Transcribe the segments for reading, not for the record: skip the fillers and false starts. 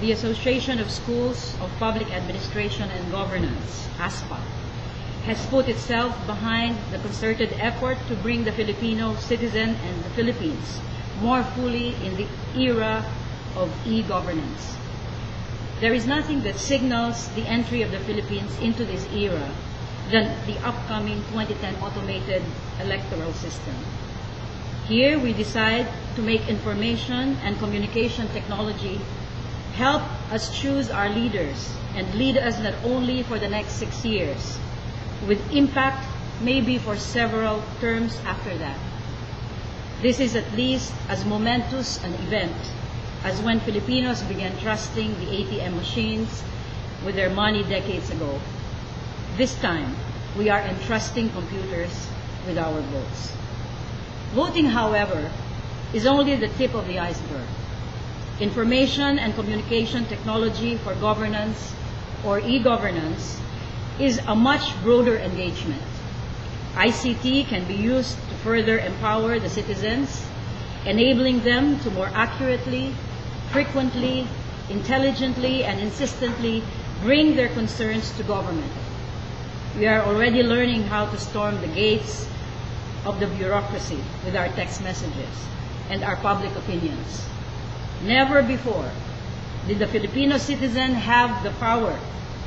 the Association of Schools of Public Administration and Governance, ASPA, has put itself behind the concerted effort to bring the Filipino citizen and the Philippines more fully in the era of e-governance. There is nothing that signals the entry of the Philippines into this era than the upcoming 2010 automated electoral system. Here we decide to make information and communication technology help us choose our leaders and lead us not only for the next 6 years, with impact maybe for several terms after that. This is at least as momentous an event as when Filipinos began trusting the ATM machines with their money decades ago. This time, we are entrusting computers with our votes. Voting, however, is only the tip of the iceberg. Information and communication technology for governance, or e-governance, is a much broader engagement. ICT can be used to further empower the citizens, enabling them to more accurately, frequently, intelligently, and insistently bring their concerns to government. We are already learning how to storm the gates of the bureaucracy with our text messages and our public opinions. Never before did the Filipino citizen have the power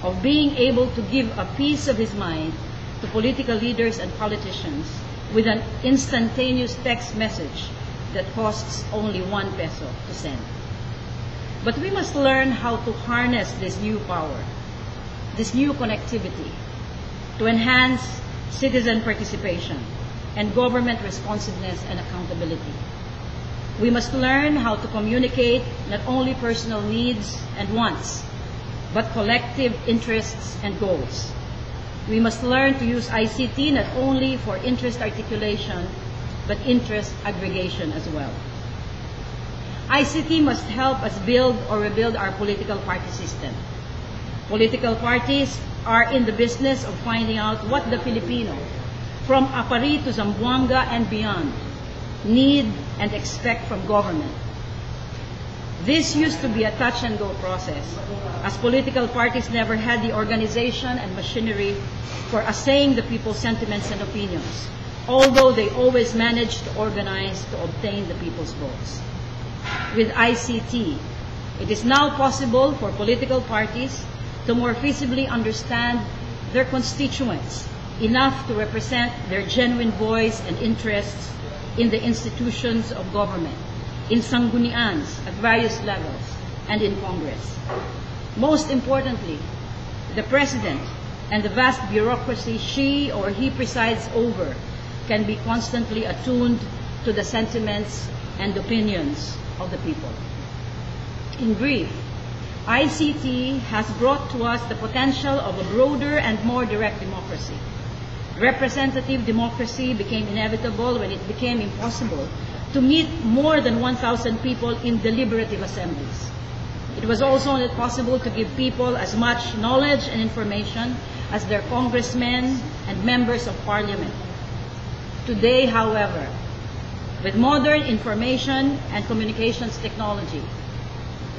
of being able to give a piece of his mind to political leaders and politicians with an instantaneous text message that costs only 1 peso to send. But we must learn how to harness this new power, this new connectivity, to enhance citizen participation and government responsiveness and accountability. We must learn how to communicate not only personal needs and wants, but collective interests and goals. We must learn to use ICT not only for interest articulation, but interest aggregation as well. ICT must help us build or rebuild our political party system. Political parties are in the business of finding out what the Filipino, from Apari to Zamboanga and beyond, need and expect from government. This used to be a touch-and-go process, as political parties never had the organization and machinery for assaying the people's sentiments and opinions, although they always managed to organize to obtain the people's votes. With ICT, it is now possible for political parties to more feasibly understand their constituents enough to represent their genuine voice and interests in the institutions of government, in sanggunians at various levels, and in Congress. Most importantly, the President and the vast bureaucracy she or he presides over can be constantly attuned to the sentiments and opinions of the people. In brief, ICT has brought to us the potential of a broader and more direct democracy. Representative democracy became inevitable when it became impossible to meet more than 1,000 people in deliberative assemblies. It was also not possible to give people as much knowledge and information as their congressmen and members of parliament. Today, however, with modern information and communications technology,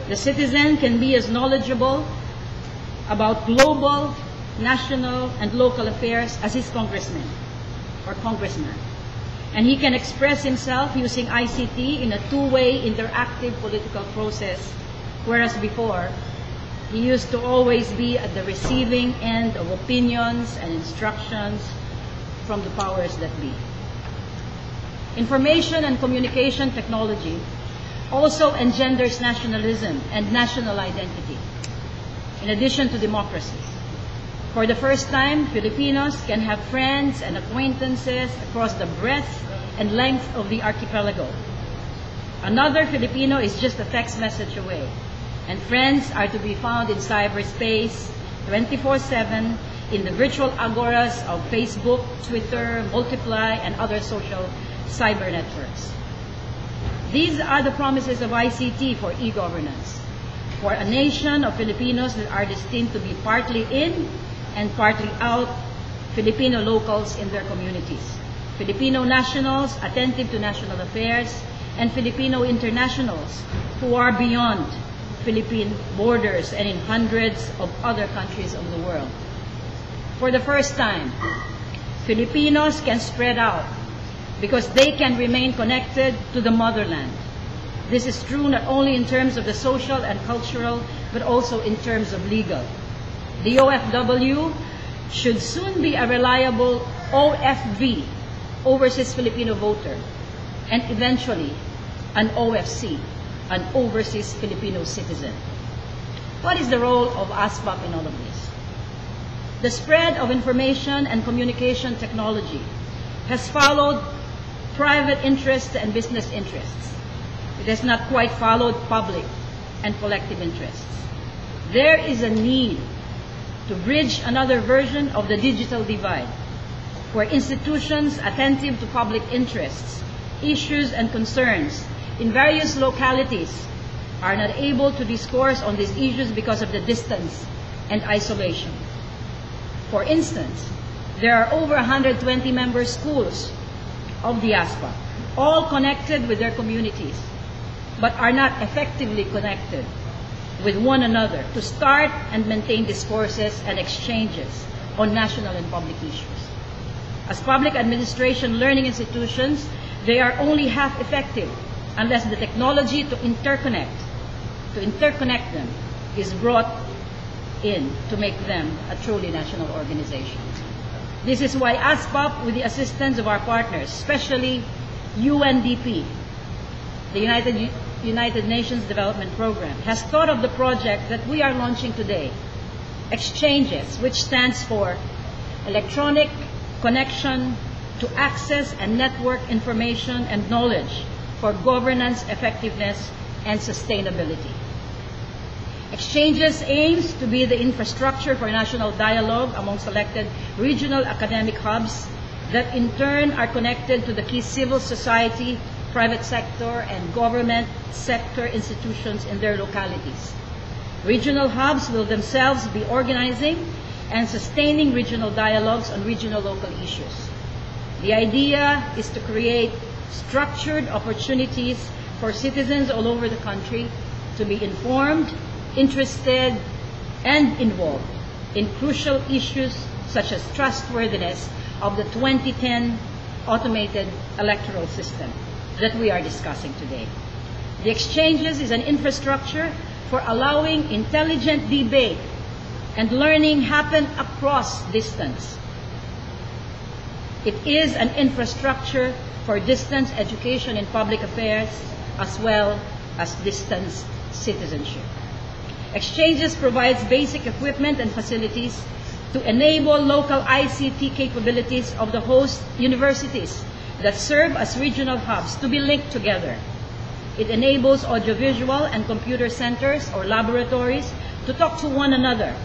the citizen can be as knowledgeable about global, national, and local affairs as his congressman or congressman. And he can express himself using ICT in a two-way interactive political process, whereas before, he used to always be at the receiving end of opinions and instructions from the powers that be. Information and communication technology also engenders nationalism and national identity, in addition to democracy. For the first time, Filipinos can have friends and acquaintances across the breadth and length of the archipelago. Another Filipino is just a text message away, and friends are to be found in cyberspace 24/7 in the virtual agoras of Facebook, Twitter, Multiply, and other social cyber networks. These are the promises of ICT for e-governance, for a nation of Filipinos that are destined to be partly in and partly out Filipino locals in their communities, Filipino nationals attentive to national affairs, and Filipino internationals who are beyond Philippine borders and in hundreds of other countries of the world. For the first time, Filipinos can spread out because they can remain connected to the motherland. This is true not only in terms of the social and cultural, but also in terms of legal. The OFW should soon be a reliable OFV, Overseas Filipino Voter, and eventually an OFC, an Overseas Filipino Citizen. What is the role of ASPAP in all of this? The spread of information and communication technology has followed private interests and business interests. It has not quite followed public and collective interests. There is a need to bridge another version of the digital divide, where institutions attentive to public interests, issues, and concerns in various localities are not able to discourse on these issues because of the distance and isolation. For instance, there are over 120 member schools of the ASPA, all connected with their communities, but are not effectively connected with one another to start and maintain discourses and exchanges on national and public issues. As public administration learning institutions, they are only half effective unless the technology to interconnect them is brought in to make them a truly national organization. This is why ASPAP, with the assistance of our partners, especially UNDP, the United Nations Development Program, has thought of the project that we are launching today, Exchanges, which stands for Electronic Connection to Access and Network Information and Knowledge for Governance Effectiveness and Sustainability. Exchanges aims to be the infrastructure for national dialogue among selected regional academic hubs that in turn are connected to the key civil society, private sector, and government sector institutions in their localities. Regional hubs will themselves be organizing and sustaining regional dialogues on regional local issues. The idea is to create structured opportunities for citizens all over the country to be informed, interested, and involved in crucial issues such as trustworthiness of the 2010 automated electoral system that we are discussing today. The Exchanges is an infrastructure for allowing intelligent debate and learning happen across distance. It is an infrastructure for distance education in public affairs as well as distance citizenship. Exchanges provides basic equipment and facilities to enable local ICT capabilities of the host universities that serve as regional hubs to be linked together. It enables audiovisual and computer centers or laboratories to talk to one another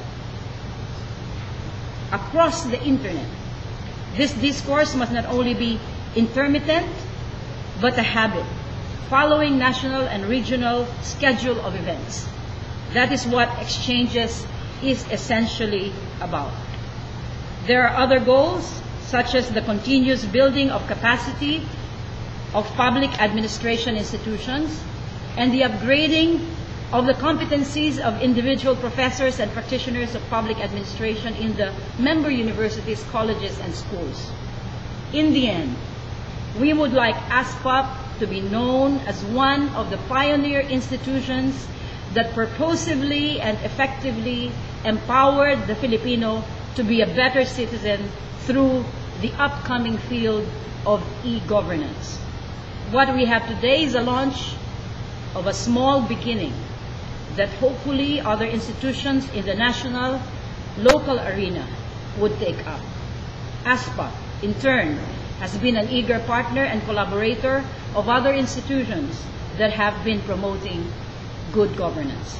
across the internet. This discourse must not only be intermittent, but a habit, following national and regional schedule of events. That is what Exchanges is essentially about. There are other goals, such as the continuous building of capacity of public administration institutions and the upgrading of the competencies of individual professors and practitioners of public administration in the member universities, colleges, and schools. In the end, we would like ASPAP to be known as one of the pioneer institutions that purposively and effectively empowered the Filipino to be a better citizen through the upcoming field of e-governance. What we have today is a launch of a small beginning that hopefully other institutions in the national, local arena would take up. ASPA, in turn, has been an eager partner and collaborator of other institutions that have been promoting good governance.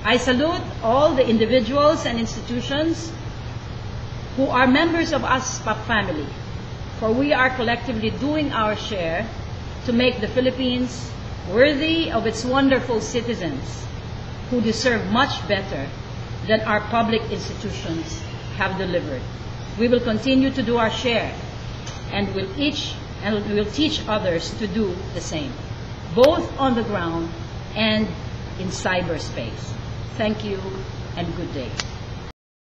I salute all the individuals and institutions who are members of ASPAP family, for we are collectively doing our share to make the Philippines worthy of its wonderful citizens who deserve much better than our public institutions have delivered. We will continue to do our share and we'll teach others to do the same, both on the ground and in cyberspace. Thank you and good day.